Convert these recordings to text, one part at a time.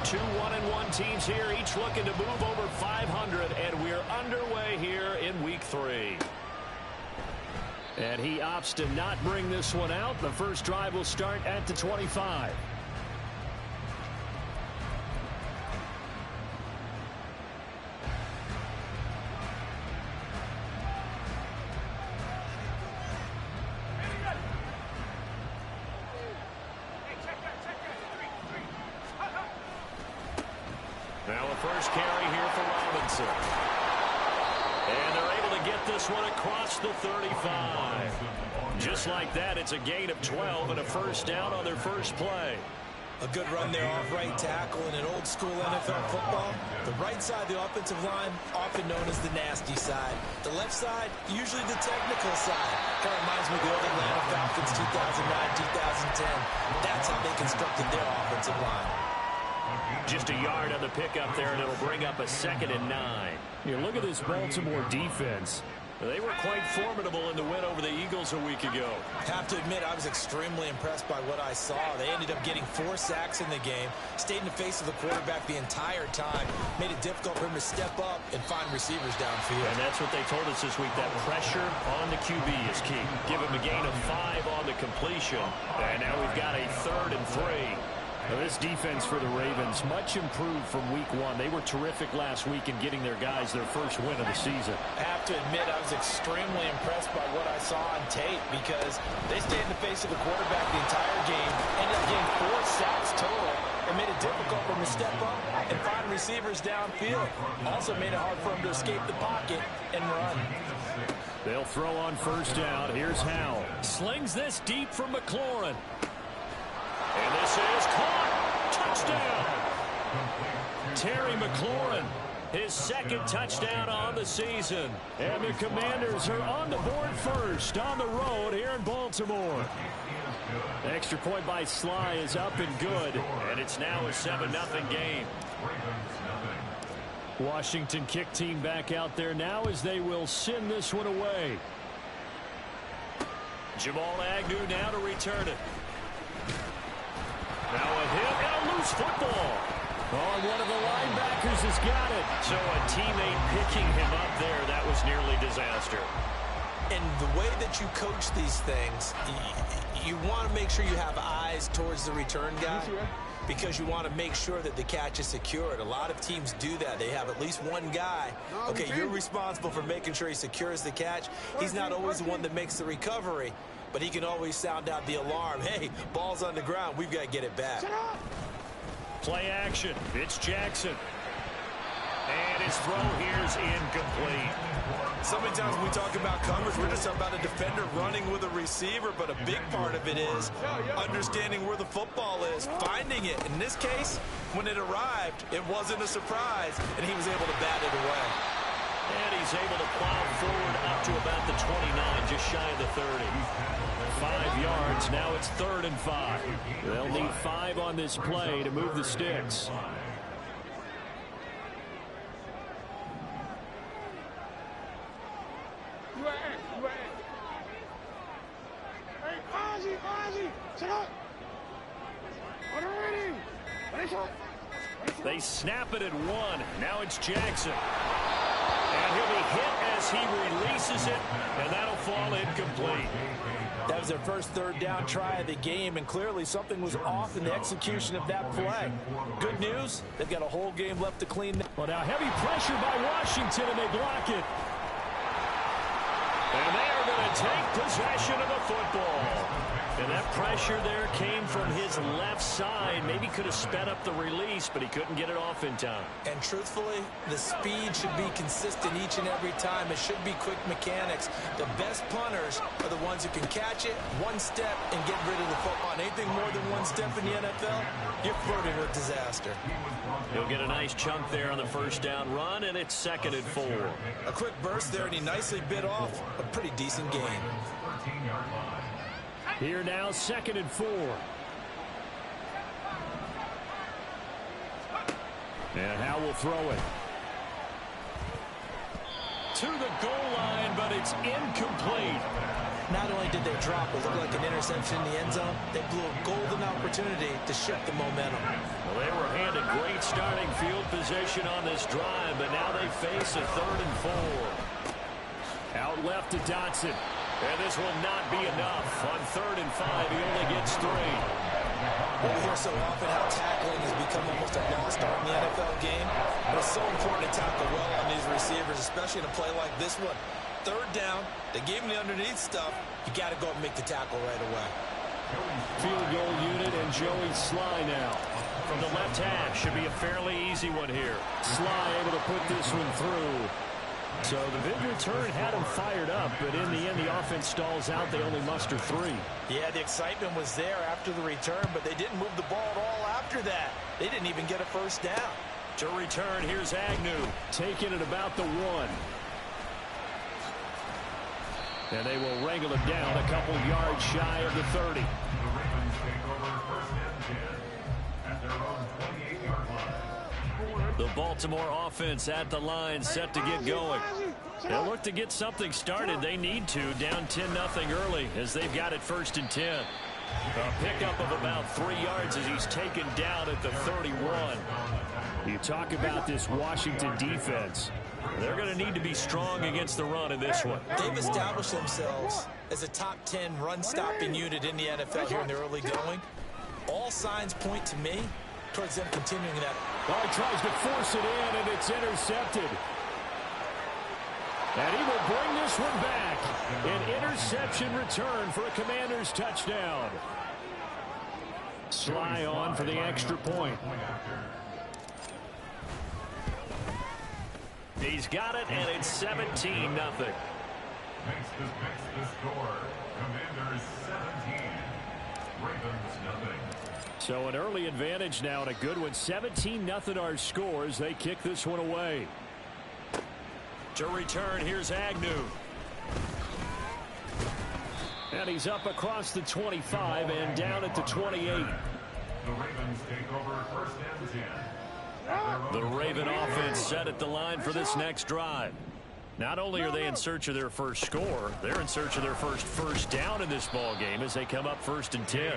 Two 1-1 teams here, each looking to move over 500, and we're underway here in week 3. And he opts to not bring this one out. The first drive will start at the 25. Now a first carry here for Robinson. And they're able to get this one across the 35. Just like that, it's a gain of 12 and a first down on their first play. A good run there off right tackle in an old school NFL football. The right side of the offensive line, often known as the nasty side. The left side, usually the technical side. Kind of reminds me of the old Atlanta Falcons 2009-2010. That's how they constructed their offensive line. Just a yard on the pickup there, and it'll bring up a 2nd and 9. You look at this Baltimore defense. They were quite formidable in the win over the Eagles a week ago. Have to admit, I was extremely impressed by what I saw. They ended up getting 4 sacks in the game, stayed in the face of the quarterback the entire time, made it difficult for him to step up and find receivers downfield. And that's what they told us this week, that pressure on the QB is key. Give him a gain of 5 on the completion, and now we've got a 3rd and 3. Now this defense for the Ravens, much improved from week 1. They were terrific last week in getting their guys their first win of the season. I have to admit, I was extremely impressed by what I saw on tape because they stayed in the face of the quarterback the entire game, ended up getting 4 sacks total, and made it difficult for him to step up and find receivers downfield. Also made it hard for him to escape the pocket and run. They'll throw on first down. Here's Howell. Slings this deep from McLaurin. And this is caught. Touchdown. Terry McLaurin, his 2nd touchdown on the season. And the Commanders are on the board first on the road here in Baltimore. The extra point by Sly is up and good. And it's now a 7-0 game. Washington kick team back out there now as they will send this one away. Jamal Agnew now to return it. Now a hit and a loose football. Oh, one of the linebackers has got it. So a teammate picking him up there, that was nearly disaster. And the way that you coach these things, you want to make sure you have eyes towards the return guy because you want to make sure that the catch is secured. A lot of teams do that. They have at least one guy. Okay, you're responsible for making sure he secures the catch. He's not always the one that makes the recovery, but he can always sound out the alarm. Hey, ball's on the ground. We've got to get it back. Play action. It's Jackson. And his throw here's incomplete. So many times when we talk about coverage, we're just about a defender running with a receiver, but a big part of it is understanding where the football is, finding it. In this case, when it arrived, it wasn't a surprise, and he was able to bat it away. And he's able to plow forward up to about the 29, just shy of the 30. 5 yards. Now it's 3rd and 5. They'll need 5 on this play to move the sticks. They snap it at 1. Now it's Jackson. And he'll be hit as he releases it, and that'll fall incomplete. That was their first 3rd down try of the game, and clearly something was off in the execution of that play. Good news, they've got a whole game left to clean. Well, now heavy pressure by Washington, and they block it. And they are going to take possession of the football. And that pressure there came from his left side. Maybe could have sped up the release, but he couldn't get it off in time. And truthfully, the speed should be consistent each and every time. It should be quick mechanics. The best punters are the ones who can catch it, one step, and get rid of the football. Anything more than one step in the NFL, you're flirting with disaster. He'll get a nice chunk there on the first down run, and it's 2nd and 4. A quick burst there, and he nicely bit off a pretty decent gain. Here now, 2nd and 4. And Howell will throw it. To the goal line, but it's incomplete. Not only did they drop what looked like an interception in the end zone, they blew a golden opportunity to shift the momentum. Well, they were handed great starting field position on this drive, but now they face a 3rd and 4. Out left to Dotson. And this will not be enough. On 3rd and 5, he only gets 3. We hear so often how tackling has become almost a lost art in the NFL game. But it's so important to tackle well on these receivers, especially in a play like this one. 3rd down, they gave him the underneath stuff. You got to go and make the tackle right away. Field goal unit and Joey Sly now. From the left hash, should be a fairly easy one here. Sly able to put this one through. So the big return had him fired up, but in the end, the offense stalls out. They only muster 3. Yeah, the excitement was there after the return, but they didn't move the ball at all after that. They didn't even get a 1st down. To return, here's Agnew. Taking it about the 1. And they will wrangle him down a couple yards shy of the 30. The Ravens take over 1st and 10 at their own 28-yard line. The Baltimore offense at the line, set to get going. They'll look to get something started. They need to, down 10-0 early as they've got it 1st and 10. A pickup of about 3 yards as he's taken down at the 31. You talk about this Washington defense. They're going to need to be strong against the run in this one. They've established themselves as a top 10 run-stopping unit in the NFL here in the early going. All signs point to me towards them continuing that. Oh, he tries to force it in, and it's intercepted. And he will bring this one back. An interception return for a Commanders touchdown. Sly on for the extra point. He's got it, and it's 17-0. Makes the score. Commanders 17. Ravens nothing. So an early advantage now and a good one. 17-0 our score as they kick this one away. To return, here's Agnew. And he's up across the 25 and down at the 28. The Ravens take over 1st and 10. The Raven offense set at the line for this next drive. Not only are they in search of their first score, they're in search of their first down in this ball game as they come up 1st and 10.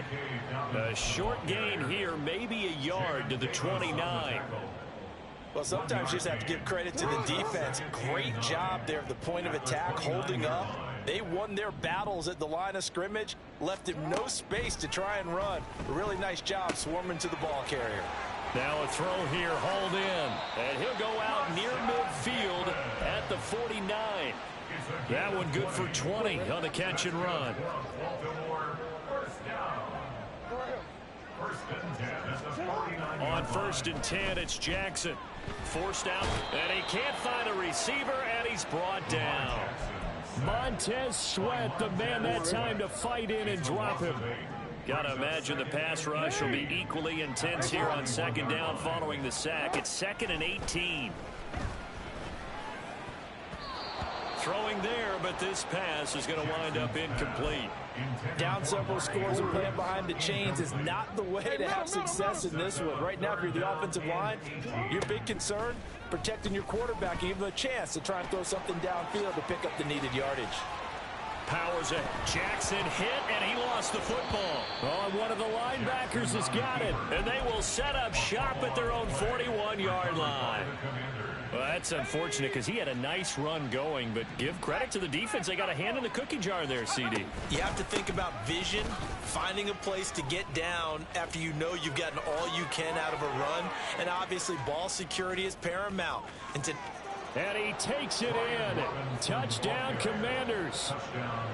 A short gain here, maybe a yard to the 29. Well, sometimes you just have to give credit to the defense. Great job there at the point of attack, holding up. They won their battles at the line of scrimmage, left him no space to try and run. A really nice job swarming to the ball carrier. Now a throw here, hauled in, and he'll go out near midfield at the 49. That one good for 20 on the catch and run. On 1st and 10, it's Jackson. Forced out, and he can't find a receiver, and he's brought down. Montez Sweat, the man that time to fight in and drop him. Got to imagine the pass rush will be equally intense here on 2nd down following the sack. It's 2nd and 18. Throwing there, but this pass is going to wind up incomplete. Down several scores and playing behind the chains is not the way to have success in this one. Right now, if you're the offensive line, your big concern, protecting your quarterback and give him a chance to try and throw something downfield to pick up the needed yardage. Powers it. Jackson hit, and he lost the football. Oh, and one of the linebackers has got it. And they will set up shop at their own 41-yard line. Well, that's unfortunate because he had a nice run going, but give credit to the defense. They got a hand in the cookie jar there, CD. You have to think about vision, finding a place to get down after you know you've gotten all you can out of a run, and obviously ball security is paramount. And he takes it in. Touchdown, Commanders.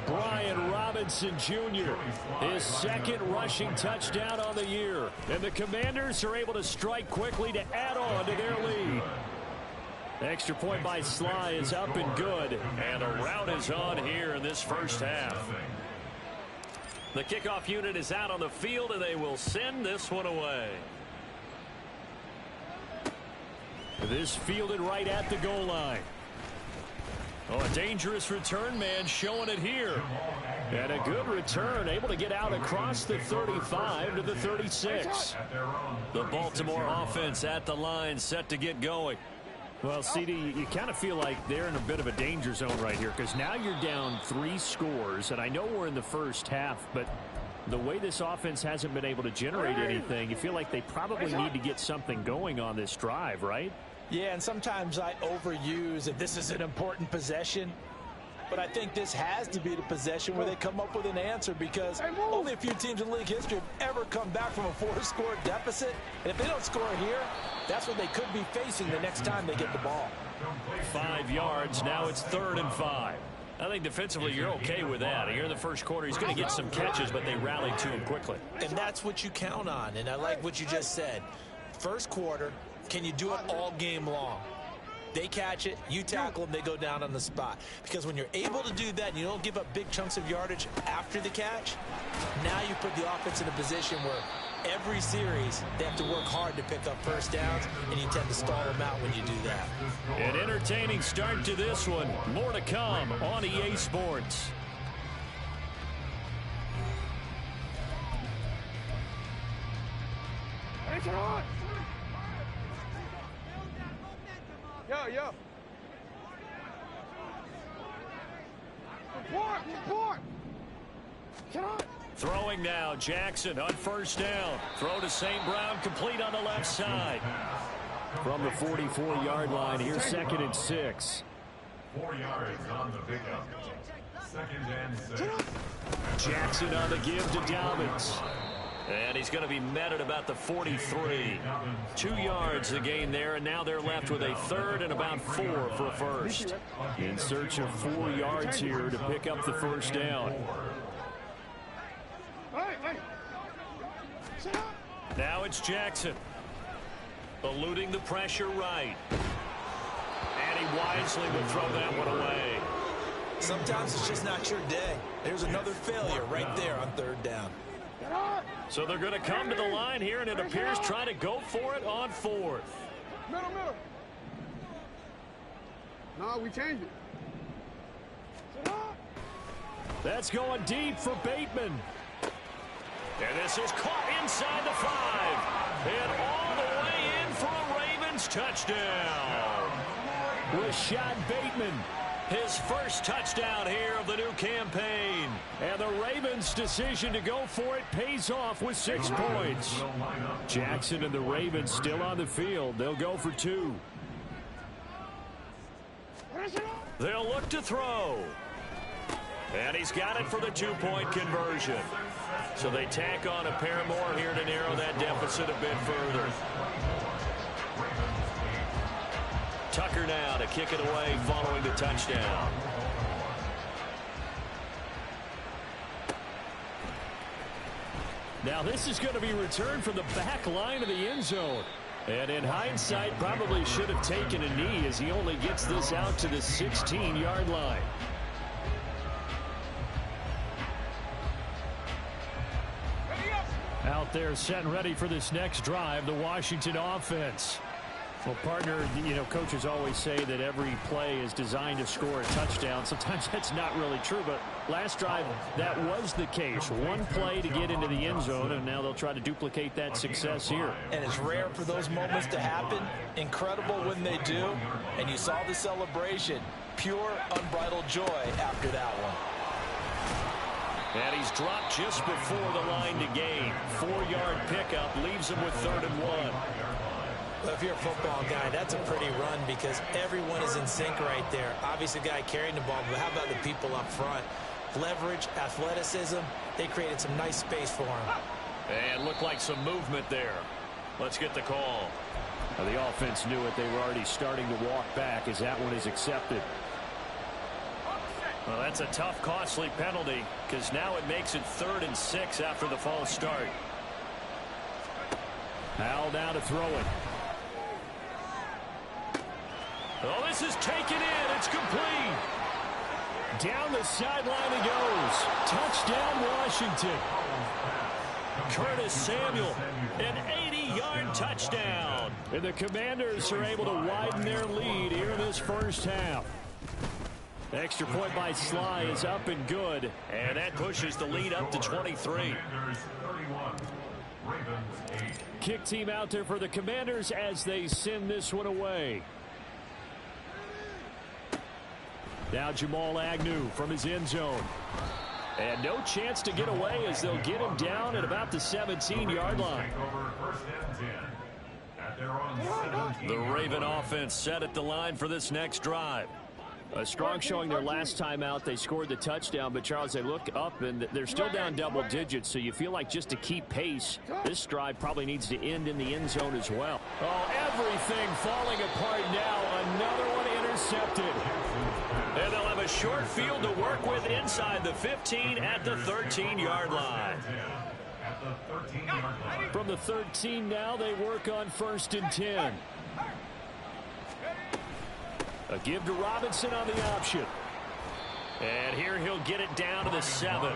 Brian Robinson Jr., his 2nd rushing touchdown on the year. And the Commanders are able to strike quickly to add on to their lead. Extra point by Sly is up and good. And a rout is on here in this first half. The kickoff unit is out on the field, and they will send this one away. This fielded right at the goal line. Oh, a dangerous return man showing it here. And a good return, able to get out across the 35 to the 36. The Baltimore offense at the line, set to get going. Well, CD, you kind of feel like they're in a bit of a danger zone right here because now you're down 3 scores, and I know we're in the first half, but the way this offense hasn't been able to generate anything, you feel like they probably need to get something going on this drive, right? Yeah, and sometimes I overuse that this is an important possession. But I think this has to be the possession where they come up with an answer because only a few teams in league history have ever come back from a 4-score deficit. And if they don't score here, that's what they could be facing the next time they get the ball. 5 yards. Now it's 3rd and 5. I think defensively you're okay with that. Here in the first quarter, he's going to get some catches, but they rallied to him quickly. And that's what you count on. And I like what you just said. First quarter, can you do it all game long? They catch it, you tackle them, they go down on the spot. Because when you're able to do that and you don't give up big chunks of yardage after the catch, now you put the offense in a position where every series they have to work hard to pick up first downs, and you tend to stall them out when you do that. An entertaining start to this one. More to come on EA Sports. Yo. Support. Throwing now, Jackson on first down. Throw to St. Brown, complete on the left side. From the 44-yard line, here's 2nd and 6. 4 yards on the pickup. 2nd and 6. Jackson on the give to Dobbins. And he's going to be met at about the 43. 2 yards the gain there, and now they're left with a 3rd and about 4 for a first. In search of 4 yards here to pick up the first down. Now it's Jackson. Eluding the pressure right. And he wisely will throw that one away. Sometimes it's just not your day. There's another failure right there on 3rd down. So they're going to come to the line here, and it appears trying to go for it on 4th. Middle. No, we changed it. That's going deep for Bateman. And this is caught inside the 5. And all the way in for a Ravens touchdown. Rashad Bateman, his first touchdown here of the new campaign. And the Ravens' decision to go for it pays off with 6 points. Jackson and the Ravens still on the field. They'll go for 2. They'll look to throw. And he's got it for the 2-point conversion. So they tack on a pair more here to narrow that deficit a bit further. Tucker now to kick it away following the touchdown. Now this is going to be returned from the back line of the end zone. And in hindsight, probably should have taken a knee as he only gets this out to the 16-yard line. Out there set and ready for this next drive, the Washington offense. Well, partner, coaches always say that every play is designed to score a touchdown. Sometimes that's not really true, but last drive, that was the case. One play to get into the end zone, and now they'll try to duplicate that success here. And it's rare for those moments to happen. Incredible when they do. And you saw the celebration. Pure, unbridled joy after that one. And he's dropped just before the line to gain. 4-yard pickup leaves him with 3rd and 1. Well, if you're a football guy, that's a pretty run because everyone is in sync right there. Obviously, the guy carrying the ball, but how about the people up front? Leverage, athleticism, they created some nice space for him. And looked like some movement there. Let's get the call. Now, the offense knew it. They were already starting to walk back as that one is accepted. Well, that's a tough, costly penalty because now it makes it 3rd and 6 after the false start. Howell now to throw it. Oh, this is taken in. It's complete. Down the sideline he goes. Touchdown, Washington. Curtis Samuel, an 80-yard touchdown. And the Commanders are able to widen their lead here in this first half. Extra point by Sly is up and good. And that pushes the lead up to 23. Kick team out there for the Commanders as they send this one away. Now Jamal Agnew from his end zone. And no chance to get away as they'll get him down at about the 17-yard line. The Raven offense set at the line for this next drive. A strong showing their last time out. They scored the touchdown, but Charles, they look up and they're still down double digits, so you feel like just to keep pace, this drive probably needs to end in the end zone as well. Oh, everything falling apart now. Another one intercepted. And they'll have a short field to work with inside the 15 at the 13-yard line. From the 13 now, they work on 1st and 10. A give to Robinson on the option. And here he'll get it down to the 7.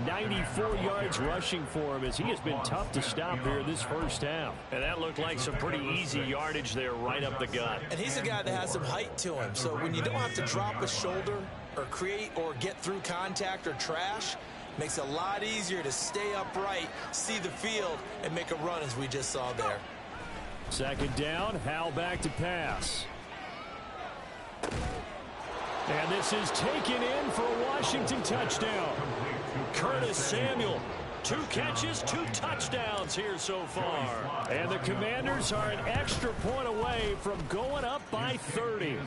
94 yards rushing for him as he has been tough to stop here this first half. And that looked like some pretty easy yardage there right up the gut. And he's a guy that has some height to him. So when you don't have to drop a shoulder or create or get through contact or trash, makes it a lot easier to stay upright, see the field, and make a run as we just saw there. 2nd down, Howell back to pass. And this is taken in for a Washington touchdown. Curtis Samuel, 2 catches, 2 touchdowns here so far. And the Commanders are an extra point away from going up by 30.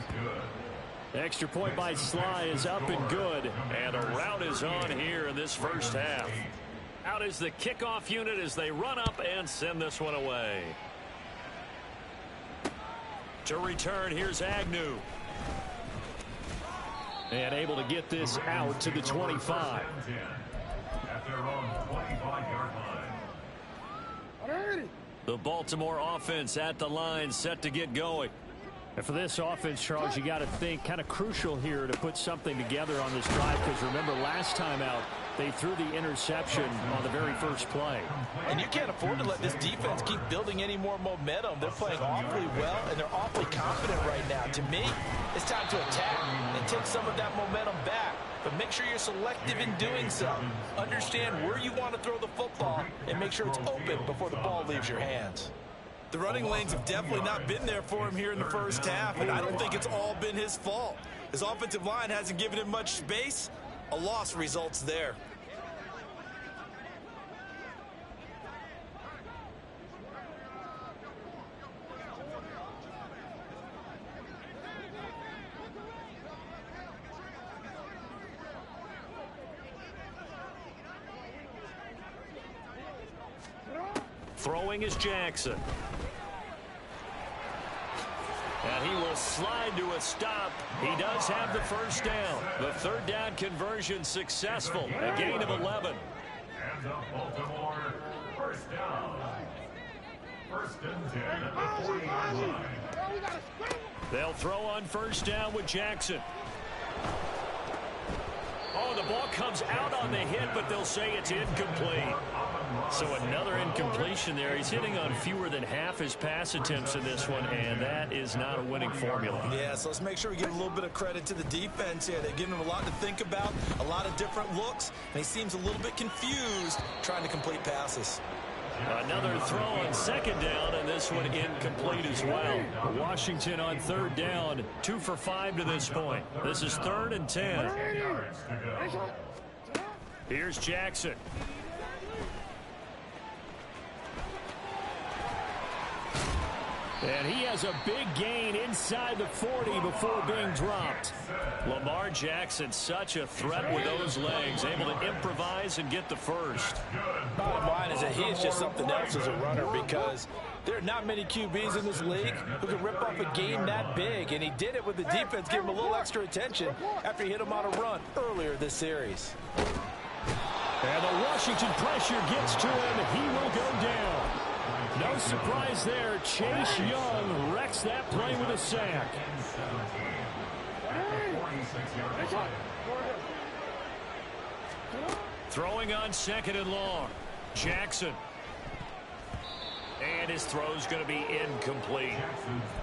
Extra point by Sly is up and good. And a rout is on here in this first half. Out is the kickoff unit as they run up and send this one away. To return, here's Agnew. And able to get this out to the 25. At their own 25-yard line. The Baltimore offense at the line, set to get going. And for this offense, Charles, you got to think kind of crucial here to put something together on this drive, because remember last time out, they threw the interception on the very first play. And you can't afford to let this defense keep building any more momentum. They're playing awfully well, and they're awfully confident right now. To me, it's time to attack and take some of that momentum back. But make sure you're selective in doing so. Understand where you want to throw the football and make sure it's open before the ball leaves your hands. The running lanes have definitely not been there for him here in the first half, and I don't think it's all been his fault. His offensive line hasn't given him much space. A loss results there. Throwing is Jackson. And he will slide to a stop. He does have the first down. The 3rd down conversion successful. A gain of 11. And the Baltimore 1st down. 1st and 10 at the 40-yard line. They'll throw on 1st down with Jackson. Oh, the ball comes out on the hit, but they'll say it's incomplete. So another incompletion there. He's hitting on fewer than half his pass attempts in this one, and that is not a winning formula. Yeah, so let's make sure we give a little bit of credit to the defense here. They've given him a lot to think about, a lot of different looks, and he seems a little bit confused trying to complete passes. Another throw on 2nd down, and this one incomplete as well. Washington on 3rd down, 2 for 5 to this point. This is 3rd and 10. Here's Jackson. And he has a big gain inside the 40 before being dropped. Lamar Jackson, such a threat with those legs, able to improvise and get the first. Bottom line is that he is just something else as a runner, because there are not many QBs in this league who can rip off a game that big, and he did it with the defense giving him a little extra attention after he hit him on a run earlier this series. And the Washington pressure gets to him. He will go down. No surprise there. Chase Young wrecks that play with a sack. Throwing on 2nd and long. Jackson. And his throw's going to be incomplete.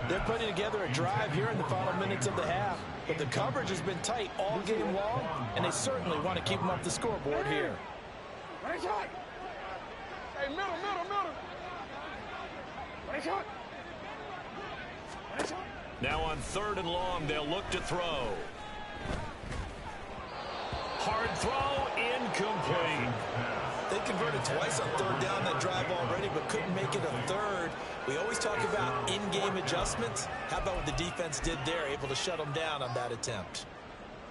They're putting together a drive here in the final minutes of the half, but the coverage has been tight all game long, and they certainly want to keep them off the scoreboard here. Hey, middle. Now on 3rd and long, they'll look to throw. Hard throw, incomplete. They converted twice on third down that drive already, but couldn't make it a third. We always talk about in-game adjustments. How about what the defense did there, able to shut them down on that attempt?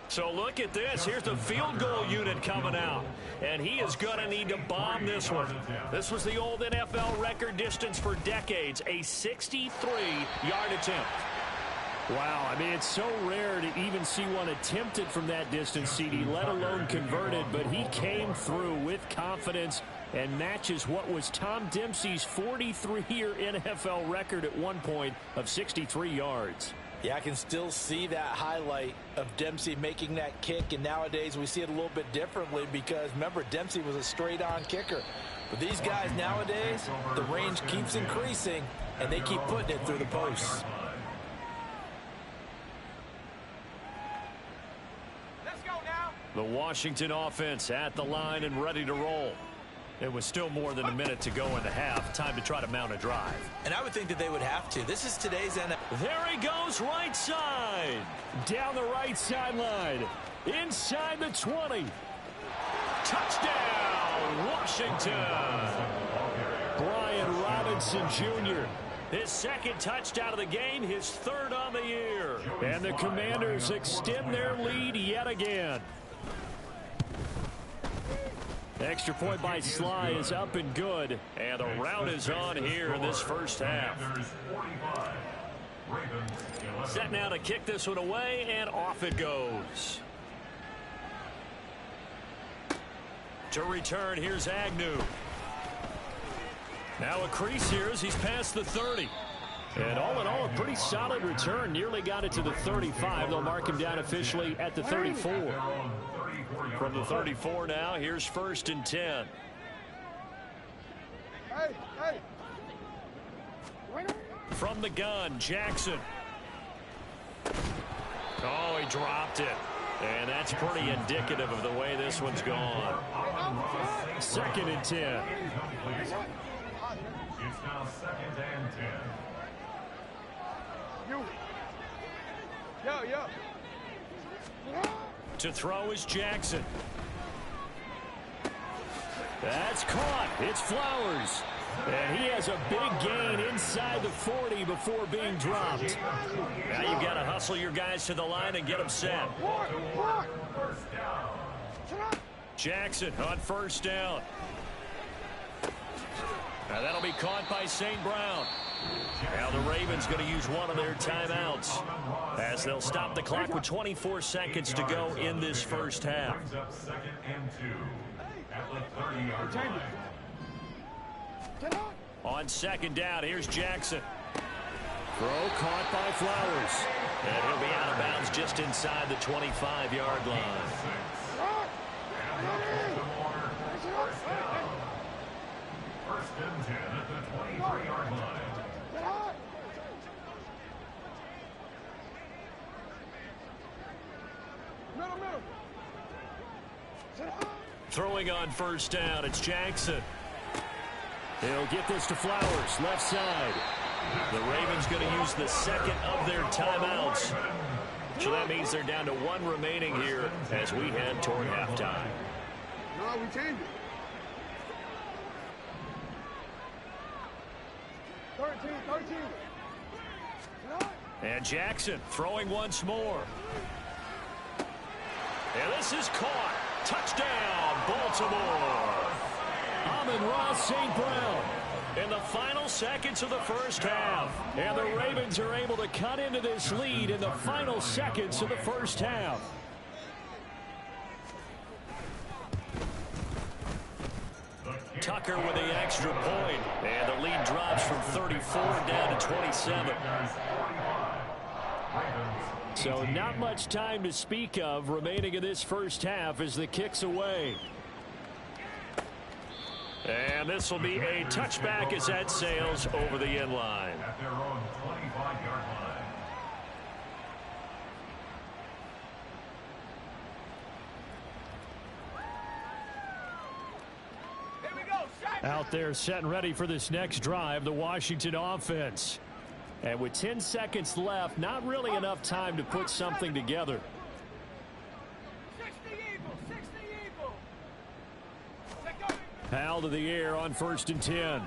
So look at this. Here's the field goal unit coming out. And he is going to need to bomb this one. This was the old NFL record distance for decades, a 63-yard attempt. Wow, I mean, it's so rare to even see one attempted from that distance, CD, let alone converted. But he came through with confidence and matches what was Tom Dempsey's 43-year NFL record at one point of 63 yards. Yeah, I can still see that highlight of Dempsey making that kick, and nowadays we see it a little bit differently because, remember, Dempsey was a straight-on kicker. But these guys nowadays, the range keeps increasing, and they keep putting it through the posts. Let's go now. The Washington offense at the line and ready to roll. It was still more than a minute to go in the half. Time to try to mount a drive. And I would think that they would have to. This is today's NFL. There he goes, right side. Down the right sideline. Inside the 20. Touchdown, Washington. Brian Robinson Jr. His second touchdown of the game, his third on the year. And the Commanders extend their lead yet again. Extra point by Sly is up and good. And the rout is on here in this first half. Set now to kick this one away, and off it goes. To return, here's Agnew. Now a crease here as he's past the 30. And all in all, a pretty solid return. Nearly got it to the 35. They'll mark him down officially at the 34. From the 34 now, here's 1st and 10. Hey. From the gun, Jackson. Oh, he dropped it. And that's pretty indicative of the way this one's gone. 2nd and 10. It's now 2nd and 10. Yo. To throw is Jackson. That's caught. It's Flowers. And he has a big gain inside the 40 before being dropped. Now you've got to hustle your guys to the line and get them set. Jackson on 1st down. Now that'll be caught by St. Brown. Now the Ravens going to use one of their timeouts as they'll stop the clock with 24 seconds to go in this first half. Brings up 2nd and 2 at the 30-yard line. On 2nd down, here's Jackson. Throw caught by Flowers. And he'll be out of bounds just inside the 25-yard line. First and 10 at the 23-yard line. Middle. Throwing on 1st down, it's Jackson. He'll get this to Flowers, left side. The Ravens going to use the 2nd of their timeouts. So that means they're down to 1 remaining here as we head toward halftime. No, we changed it. 13. And Jackson throwing once more. And this is caught. Touchdown, Baltimore. Amon-Ra St. Brown in the final seconds of the first half. And the Ravens are able to cut into this lead in the final seconds of the first half. Tucker with the extra point. And the lead drops from 34 down to 27. So not much time to speak of remaining in this first half as the kick's away. And this will be a touchback as that sails over the end line. At their own 25-yard line. Out there set and ready for this next drive, the Washington offense. And with 10 seconds left, not really enough time to put something together. 60 Eagles, 60. Powell to the air on 1st and 10.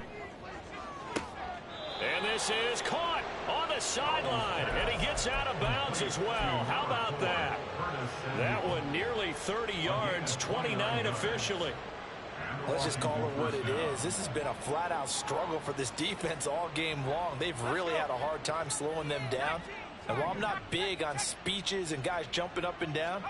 And this is caught on the sideline, and he gets out of bounds as well. How about that? That one nearly 30 yards, 29 officially. Let's just call it what it is. This has been a flat-out struggle for this defense all game long. They've really had a hard time slowing them down. And while I'm not big on speeches and guys jumping up and down,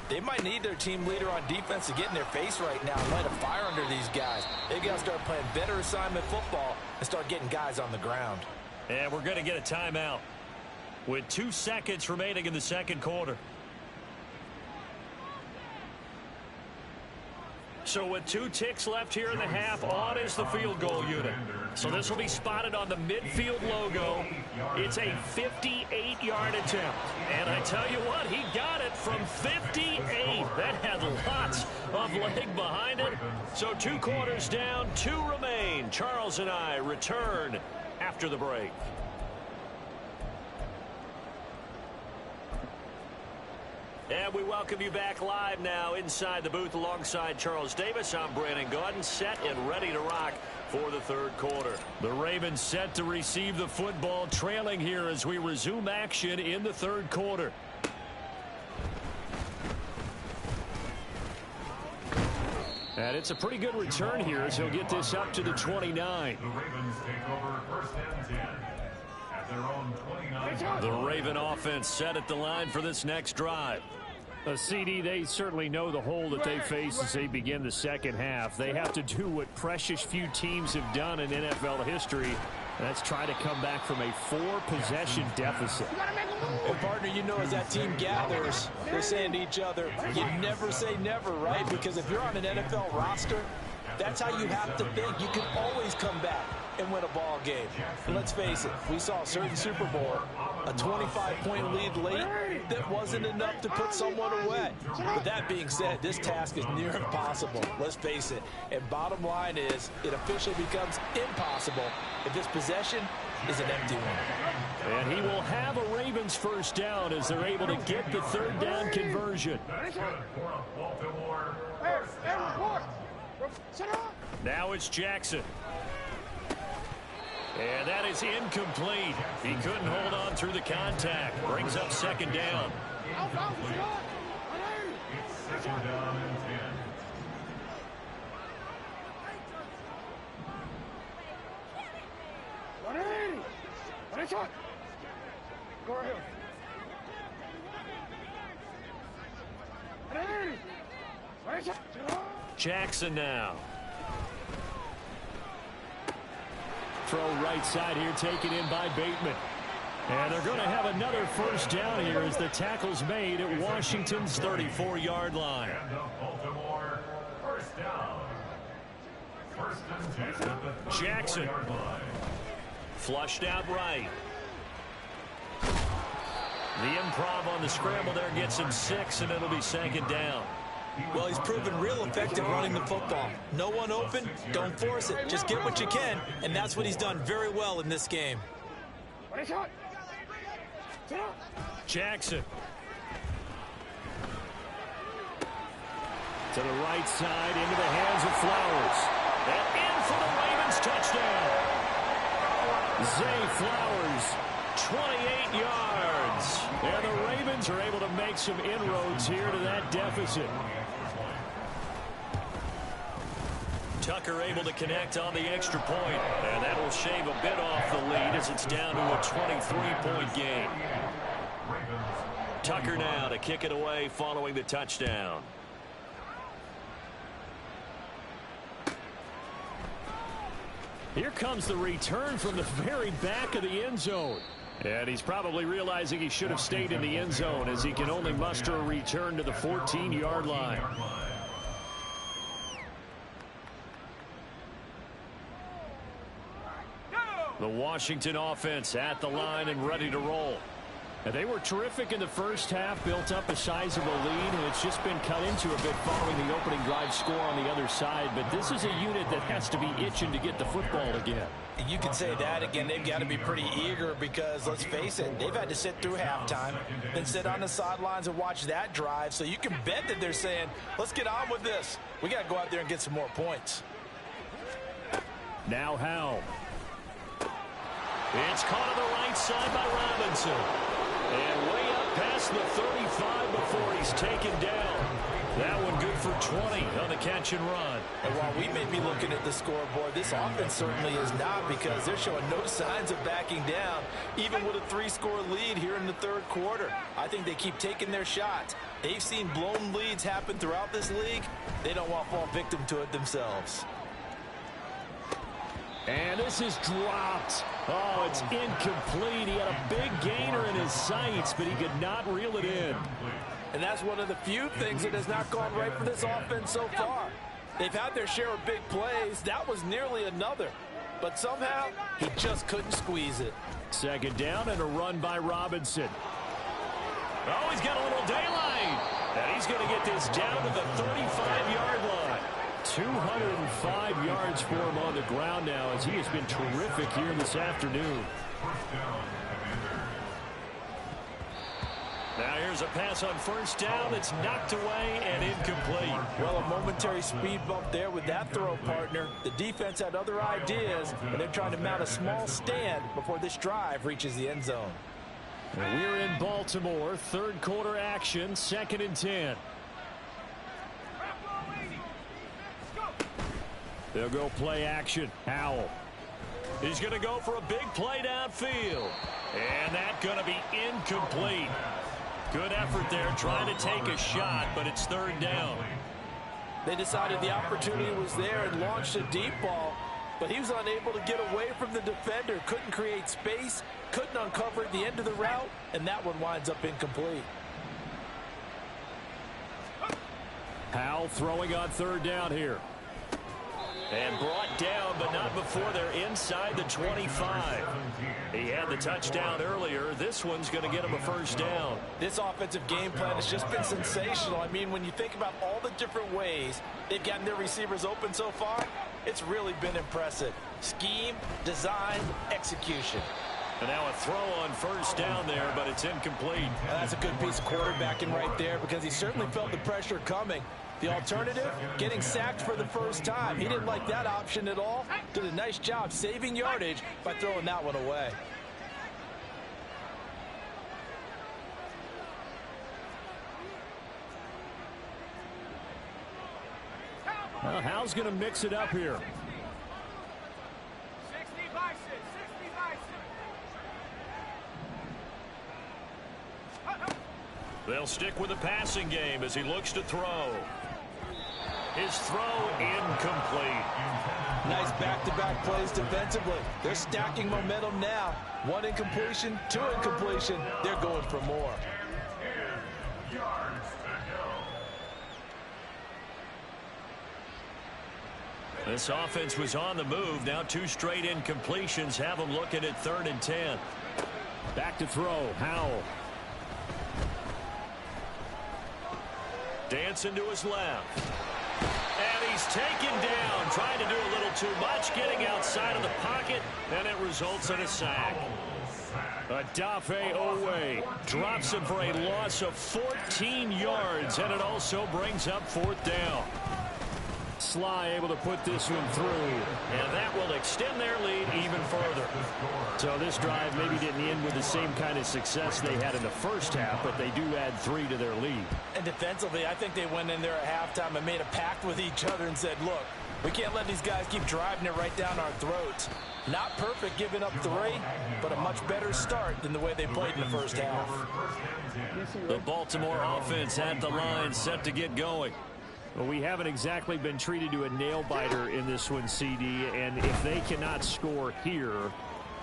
they might need their team leader on defense to get in their face right now and light a fire under these guys. They got to start playing better assignment football and start getting guys on the ground. And we're going to get a timeout with 2 seconds remaining in the second quarter. So with 2 ticks left here in the half, on is the field goal unit. So this will be spotted on the midfield logo. It's a 58-yard attempt. And I tell you what, he got it from 58. That had lots of leg behind it. So 2 quarters down, 2 remain. Charles and I return after the break. And we welcome you back live now inside the booth alongside Charles Davis. I'm Brandon Gaudin, set and ready to rock for the third quarter. The Ravens set to receive the football, trailing here as we resume action in the third quarter. And it's a pretty good return here as he'll get this up to the 29. The Ravens take over 1st and 10 at their own 29. The Raven offense set at the line for this next drive. CD, they certainly know the hole that they face as they begin the second half. They have to do what precious few teams have done in NFL history. That's try to come back from a 4-possession deficit. And partner, you know, as that team gathers, they're saying to each other, you never say never, right? Because if you're on an NFL roster, that's how you have to think. You can always come back and win a ball game. And let's face it, we saw a certain Super Bowl, a 25-point lead late that wasn't enough to put someone away. But that being said, this task is near impossible. Let's face it. And bottom line is, it officially becomes impossible if this possession is an empty one. And he will have a Ravens first down as they're able to get the third down conversion. Now it's Jackson. And that is incomplete. He couldn't hold on through the contact. Brings up second down. It's second down and 10. Go ahead. Jackson now. Throw right side here, taken in by Bateman. And they're going to have another first down here as the tackle's made at Washington's 34-yard line. And Baltimore, first down. 1st and 10 at the Jackson. 34-yard line. Flushed out right. The improv on the scramble there gets him 6, and it'll be second down. Well, he's proven real effective running the football. No one open, don't force it. Just get what you can, and that's what he's done very well in this game. Jackson. To the right side, into the hands of Flowers. And in for the Ravens touchdown. Zay Flowers, 28 yards. And the Ravens are able to make some inroads here to that deficit. Tucker able to connect on the extra point, and that will shave a bit off the lead as it's down to a 23-point game. Tucker now to kick it away following the touchdown. Here comes the return from the very back of the end zone. And he's probably realizing he should have stayed in the end zone as he can only muster a return to the 14-yard line. The Washington offense at the line and ready to roll. And they were terrific in the first half, built up a sizable lead, and it's just been cut into a bit following the opening drive score on the other side. But this is a unit that has to be itching to get the football again. You can say that again. They've got to be pretty eager because, let's face it, they've had to sit through halftime, then sit on the sidelines and watch that drive. So you can bet that they're saying, let's get on with this. We got to go out there and get some more points. Now Howell. It's caught on the right side by Robinson. And way up past the 35 before he's taken down. That one good for 20 on the catch and run. And while we may be looking at the scoreboard, this offense certainly is not, because they're showing no signs of backing down, even with a 3-score lead here in the third quarter. I think they keep taking their shots. They've seen blown leads happen throughout this league. They don't want to fall victim to it themselves. And this is dropped. Oh, it's incomplete. He had a big gainer in his sights, but he could not reel it in. And that's one of the few things that has not gone right for this offense so far. They've had their share of big plays. That was nearly another. But somehow, he just couldn't squeeze it. Second down and a run by Robinson. Oh, he's got a little daylight. And he's going to get this down to the 35-yard line. 205 yards for him on the ground now, as he has been terrific here this afternoon. Now here's a pass on first down. It's knocked away and incomplete. Well, a momentary speed bump there with that throw, partner. The defense had other ideas, and they're trying to mount a small stand before this drive reaches the end zone. We're in Baltimore. Third quarter action. 2nd and 10. They'll go play action. Howell. He's going to go for a big play downfield. And that's going to be incomplete. Good effort there, trying to take a shot, but it's third down. They decided the opportunity was there and launched a deep ball, but he was unable to get away from the defender, couldn't create space, couldn't uncover the end of the route, and that one winds up incomplete. Howell throwing on third down here. And brought down, but not before they're inside the 25. He had the touchdown earlier. This one's going to get him a first down. This offensive game plan has just been sensational. I mean, when you think about all the different ways they've gotten their receivers open so far, it's really been impressive. Scheme, design, execution. And now a throw on first down there, but it's incomplete. Well, that's a good piece of quarterbacking right there, because he certainly felt the pressure coming. The alternative, getting sacked for the first time. He didn't like that option at all. Did a nice job saving yardage by throwing that one away. Well, Howell's going to mix it up here. They'll stick with the passing game as he looks to throw. His throw incomplete. Nice back-to-back plays defensively. They're stacking momentum now. One incompletion, two incompletion. They're going for more. This offense was on the move. Now 2 straight incompletions have them looking at 3rd and 10. Back to throw. Howell. Dancing to his left. And he's taken down, trying to do a little too much, getting outside of the pocket, and it results in a sack. Odafe Oweh drops him for a loss of 14 yards, and it also brings up 4th down. Sly able to put this one through. And that will extend their lead even further. So this drive maybe didn't end with the same kind of success they had in the first half, but they do add 3 to their lead. And defensively, I think they went in there at halftime and made a pact with each other and said, look, we can't let these guys keep driving it right down our throats. Not perfect giving up 3, but a much better start than the way they played in the first half. The Baltimore offense at the line, set to get going. Well, we haven't exactly been treated to a nail-biter in this one, CD, and if they cannot score here,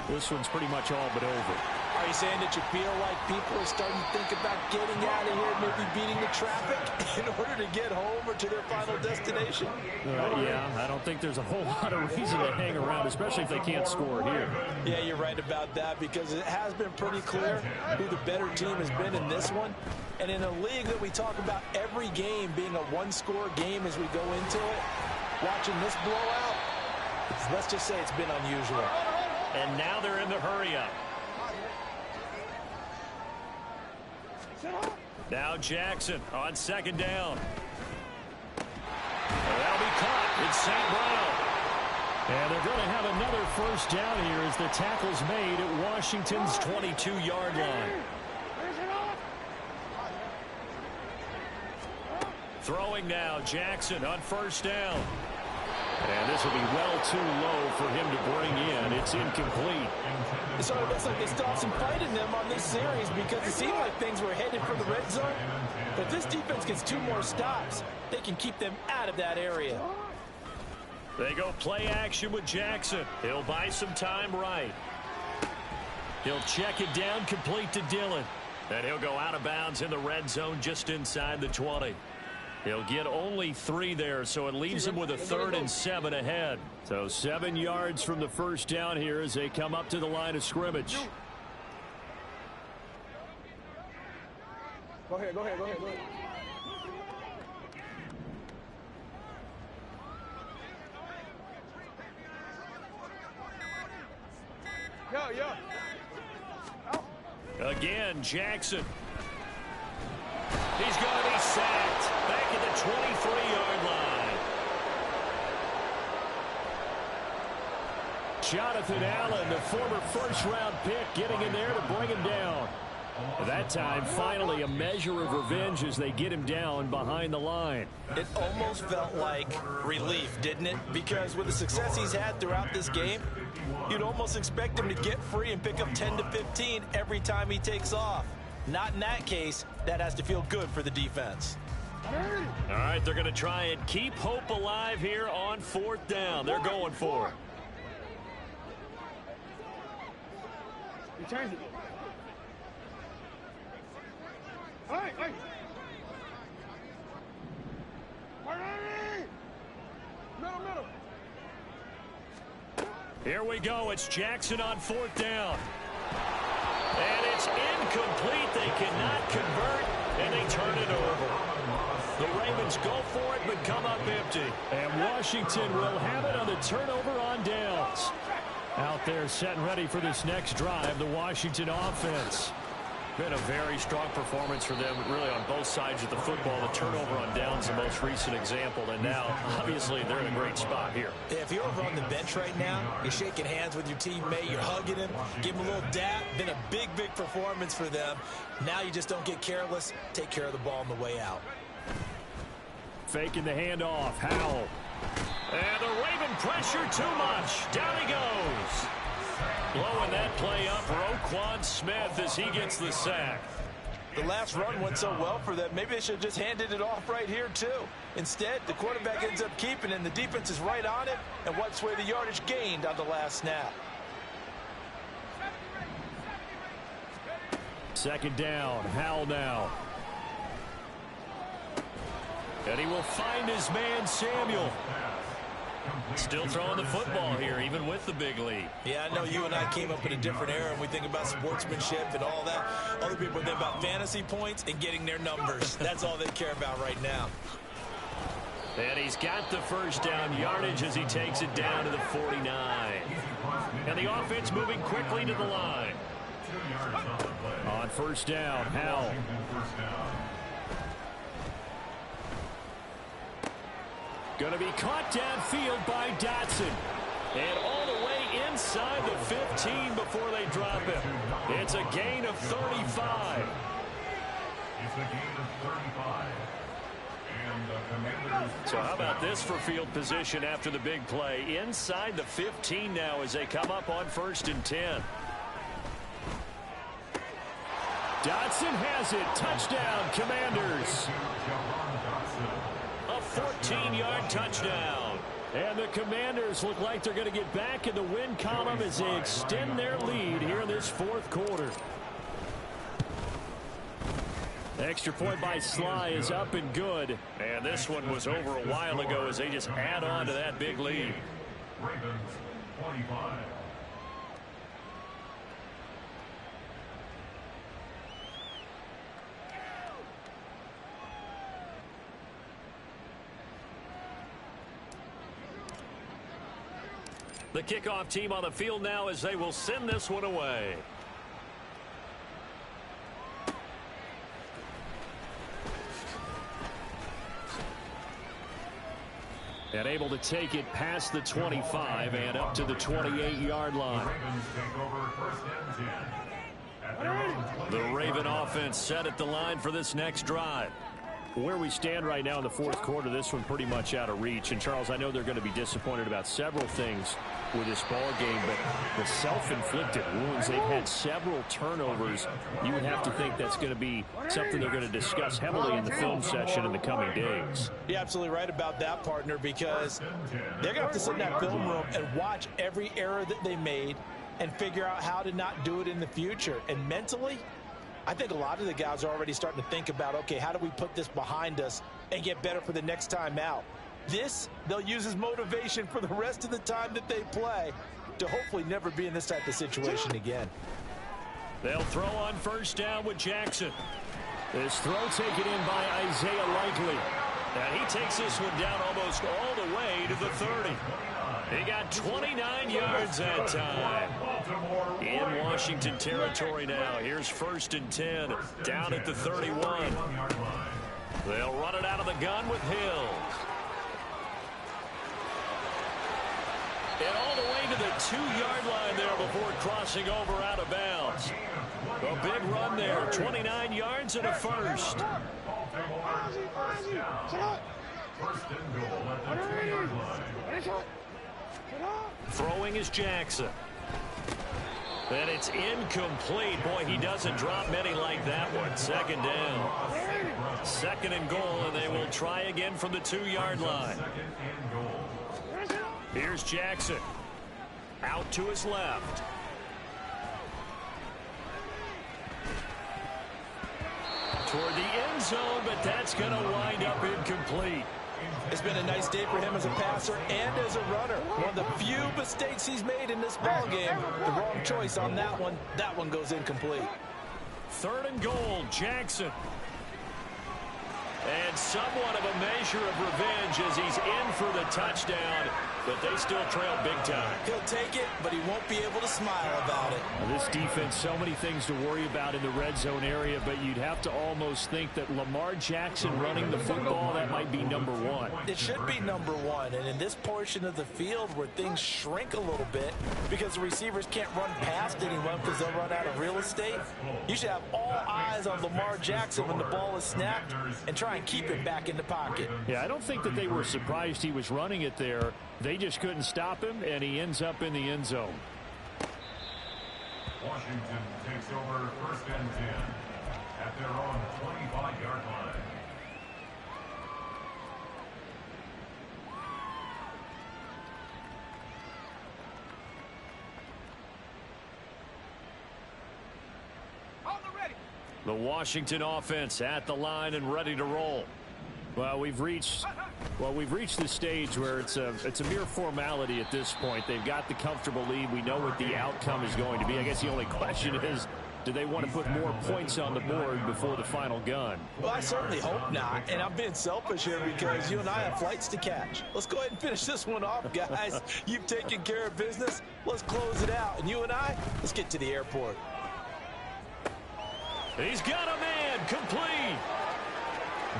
this one's pretty much all but over. Are you saying that you feel like people are starting to think about getting out of here, maybe beating the traffic in order to get home or to their final destination? Yeah, I don't think there's a whole lot of reason to hang around, especially if they can't score here. Yeah, you're right about that, because it has been pretty clear who the better team has been in this one. And in a league that we talk about every game being a one-score game as we go into it, watching this blowout, let's just say it's been unusual. And now they're in the hurry-up. Now Jackson on 2nd down. That'll be caught. It's St. Brown. And they're going to have another first down here as the tackle's made at Washington's 22-yard line. Throwing now, Jackson on first down. And this will be well too low for him to bring in. It's incomplete. So it looks like they stopped some fight in them on this series because it seemed like things were headed for the red zone. But this defense gets 2 more stops. They can keep them out of that area. They go play action with Jackson. He'll buy some time right. He'll check it down, complete to Dillon. And he'll go out of bounds in the red zone just inside the 20. He'll get only 3 there, so it leaves him with a 3rd and 7 ahead. So 7 yards from the first down here as they come up to the line of scrimmage. Go ahead. Yeah. Again, Jackson. He's going to be sacked back at the 23-yard line. Jonathan Allen, the former first-round pick, getting in there to bring him down. That time, finally, a measure of revenge as they get him down behind the line. It almost felt like relief, didn't it? Because with the success he's had throughout this game, you'd almost expect him to get free and pick up 10 to 15 every time he takes off. Not in that case. That has to feel good for the defense. All right, they're going to try and keep hope alive here on 4th down. They're going for it. You changed it. Hey. Middle. Here we go. It's Jackson on 4th down. And it's incomplete. They cannot convert, and they turn it over. The Ravens go for it, but come up empty. And Washington will have it on the turnover on downs. Out there set and ready for this next drive, the Washington offense. Been a very strong performance for them, really, on both sides of the football. The turnover on downs, the most recent example, and now, obviously, they're in a great spot here. Yeah, if you're over on the bench right now, you're shaking hands with your teammate, you're hugging him, give him a little dap. Been a big performance for them. Now you just don't get careless. Take care of the ball on the way out. Faking the handoff, Howell. And the Raven pressure too much. Down he goes. Blowing that play up, Roquan Smith, as he gets the sack. The last run went so well for them, maybe they should have just handed it off right here, too. Instead, the quarterback ends up keeping it, and the defense is right on it and wipes away the yardage gained on the last snap. 2nd down, Howell now. And he will find his man, Samuel. Still throwing the football here, even with the big lead. Yeah, I know you and I came up in a different era, and we think about sportsmanship and all that. Other people think about fantasy points and getting their numbers. That's all they care about right now. And he's got the first down yardage as he takes it down to the 49. And the offense moving quickly to the line. On first down, Howell. Going to be caught downfield by Dotson. And all the way inside the 15 before they drop him. It's a gain of 35. It's a gain of 35. And the Commanders. So how about this for field position after the big play? Inside the 15 now as they come up on 1st and 10. Dotson has it. Touchdown, Commanders. A 14-yard touchdown. And the Commanders look like they're going to get back in the win column as they extend their lead here in this 4th quarter. Extra point by Sly is up and good. And this one was over a while ago as they just add on to that big lead. Ravens 25. The kickoff team on the field now as they will send this one away. And able to take it past the 25 and up to the 28-yard line. The Raven offense set at the line for this next drive. Where we stand right now in the fourth quarter, this one pretty much out of reach. And, Charles, I know they're going to be disappointed about several things with this ball game, but the self-inflicted wounds, they've had several turnovers. You would have to think that's going to be something they're going to discuss heavily in the film session in the coming days. You're absolutely right about that, partner, because they're going to have to sit in that film room and watch every error that they made and figure out how to not do it in the future. And mentally, I think a lot of the guys are already starting to think about, okay, how do we put this behind us and get better for the next time out? This, they'll use as motivation for the rest of the time that they play to hopefully never be in this type of situation again. They'll throw on first down with Jackson. This throw taken in by Isaiah Likely. And he takes this one down almost all the way to the 30. He got 29 yards that time. In Washington territory now. Here's 1st and 10 down at the 31. They'll run it out of the gun with Hill. And all the way to the 2-yard line there before crossing over out of bounds. A big run there. 29 yards and a first. Throwing is Jackson. And it's incomplete. Boy, he doesn't drop many like that one. 2nd down. 2nd and goal, and they will try again from the 2-yard line. Here's Jackson. Out to his left. Toward the end zone, but that's going to wind up incomplete. It's been a nice day for him as a passer and as a runner. One of the few mistakes he's made in this ball game. The wrong choice on that one. That one goes incomplete. 3rd and goal, Jackson. And somewhat of a measure of revenge as he's in for the touchdown, but they still trail big time. He'll take it, but he won't be able to smile about it. Now, this defense, so many things to worry about in the red zone area, but you'd have to almost think that Lamar Jackson running the football, that might be number one. It should be number one, and in this portion of the field where things shrink a little bit because the receivers can't run past anyone because they'll run out of real estate, you should have all eyes on Lamar Jackson when the ball is snapped and try and keep it back in the pocket. Yeah, I don't think that they were surprised he was running it there. They just couldn't stop him, and he ends up in the end zone. Washington takes over 1st and 10 at their own 25-yard line. The Washington offense at the line and ready to roll. Well, we've reached the stage where it's a mere formality at this point. They've got the comfortable lead. We know what the outcome is going to be. I guess the only question is, do they want to put more points on the board before the final gun? Well, I certainly hope not. And I'm being selfish here because you and I have flights to catch. Let's go ahead and finish this one off, guys. You've taken care of business. Let's close it out. And you and I, let's get to the airport. He's got a man, complete.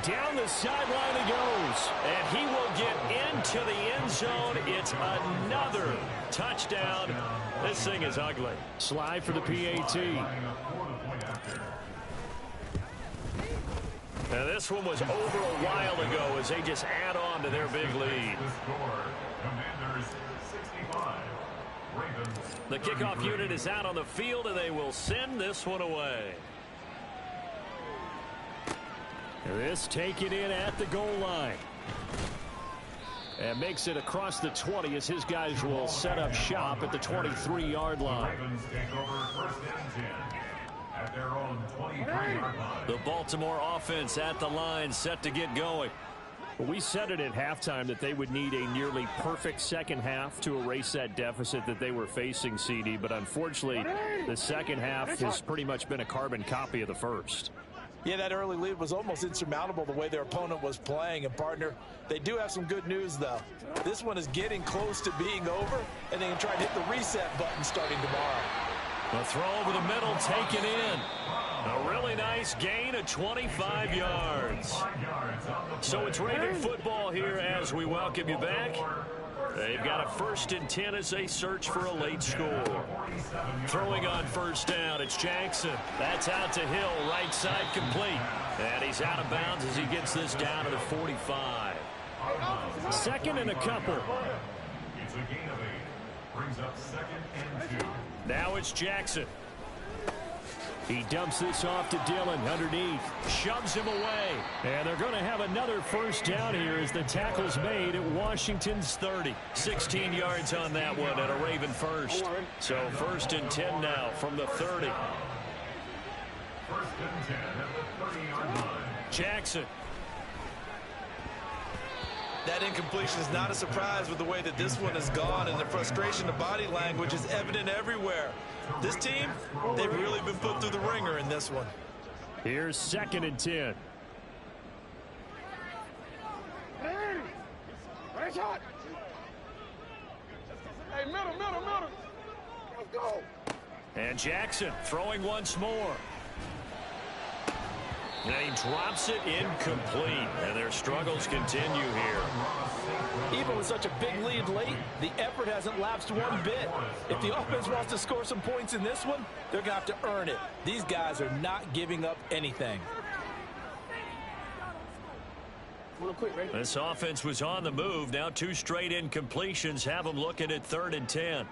Down the sideline he goes, and he will get into the end zone. It's another touchdown. This thing is ugly. Slide for the PAT. Now this one was over a while ago as they just add on to their big lead. The kickoff unit is out on the field, and they will send this one away. This taken in at the goal line. And makes it across the 20 as his guys will set up shop at the 23-yard line. The Baltimore offense at the line set to get going. Well, we said it at halftime that they would need a nearly perfect second half to erase that deficit that they were facing, CD. But unfortunately, the second half has pretty much been a carbon copy of the first. Yeah, that early lead was almost insurmountable the way their opponent was playing. And, partner, they do have some good news, though. This one is getting close to being over, and they can try and hit the reset button starting tomorrow. A throw over the middle taken in. A really nice gain of 25 yards. So it's Raven football here as we welcome you back. They've got a 1st and 10 as they search for a late score. Throwing on 1st down, it's Jackson. That's out to Hill, right side complete. And he's out of bounds as he gets this down to the 45. 2nd and a couple. It's a gain of 8. Brings up 2nd and 2. Now it's Jackson. He dumps this off to Dillon underneath. Shoves him away. And they're going to have another 1st down here as the tackle's made at Washington's 30. 16 yards on that one at a Raven 1st. So 1st and 10 now from the 30. 1st and 10 at the 30-yard line. Jackson. That incompletion is not a surprise with the way that this one has gone, and the frustration, the body language is evident everywhere. This team, they've really been put through the ringer in this one. Here's 2nd and 10. Hey, nice hot. Hey, middle. Let's go. And Jackson throwing once more. And he drops it incomplete. And their struggles continue here. Even with such a big lead late, the effort hasn't lapsed one bit. If the offense wants to score some points in this one, they're going to have to earn it. These guys are not giving up anything. Real quick, right? This offense was on the move. Now 2 straight incompletions have them looking at 3rd and 10.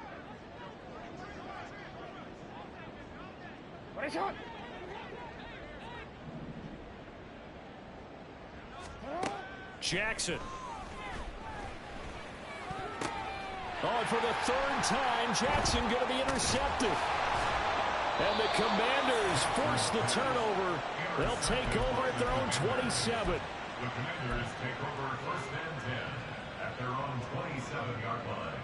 Nice hot. Jackson. Oh, and for the 3rd time, Jackson going to be intercepted. And the Commanders force the turnover. They'll take over at their own 27. The Commanders take over 1st and 10 at their own 27-yard line.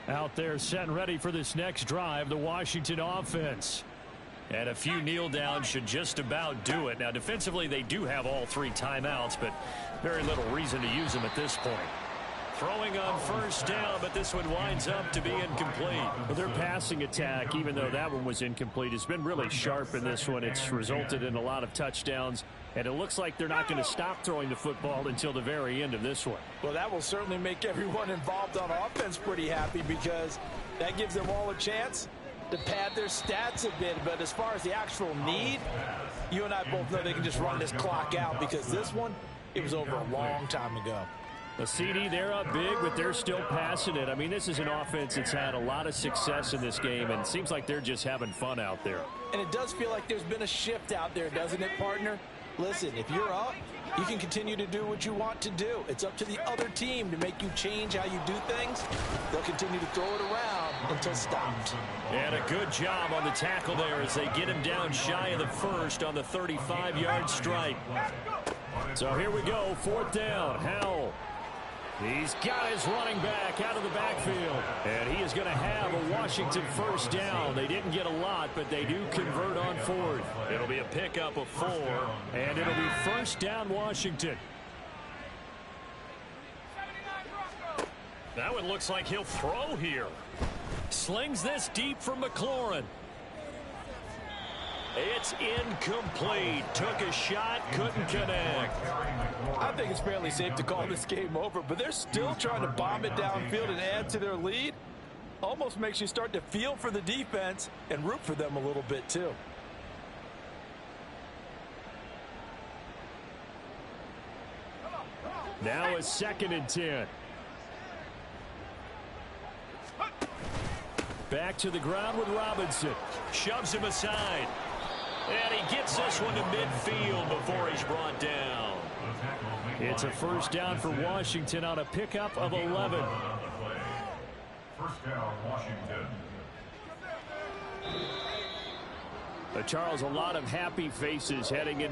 Out there set and ready for this next drive, the Washington offense. And a few kneel downs should just about do it. Now, defensively, they do have all 3 timeouts, but very little reason to use them at this point. Throwing on 1st down, but this one winds up to be incomplete. Well, their passing attack, even though that one was incomplete, has been really sharp in this one. It's resulted in a lot of touchdowns, and it looks like they're not going to stop throwing the football until the very end of this one. Well, that will certainly make everyone involved on offense pretty happy, because that gives them all a chance to pad their stats a bit. But as far as the actual need, you and I both know they can just run this clock out, because this one, it was over a long time ago. The CD, they're up big, but they're still passing it. I mean, this is an offense that's had a lot of success in this game, and it seems like they're just having fun out there. And it does feel like there's been a shift out there, doesn't it, partner? Listen, if you're up, you can continue to do what you want to do. It's up to the other team to make you change how you do things. They'll continue to throw it around until stopped. And a good job on the tackle there as they get him down shy of the 1st on the 35-yard strike. So here we go, 4th down. Howell. He's got his running back out of the backfield. And he is going to have a Washington 1st down. They didn't get a lot, but they do convert on 4th. It'll be a pickup of 4. And it'll be 1st down Washington. That one looks like he'll throw here. Slings this deep from McLaurin. It's incomplete. Took a shot, couldn't connect. I think it's fairly safe to call this game over, but they're still trying to bomb it downfield and add to their lead. Almost makes you start to feel for the defense and root for them a little bit too. Now a 2nd and 10. Back to the ground with Robinson. Shoves him aside. And he gets this one to midfield before he's brought down. It's a 1st down for Washington on a pickup of 11. 1st down, Washington. Charles, a lot of happy faces heading into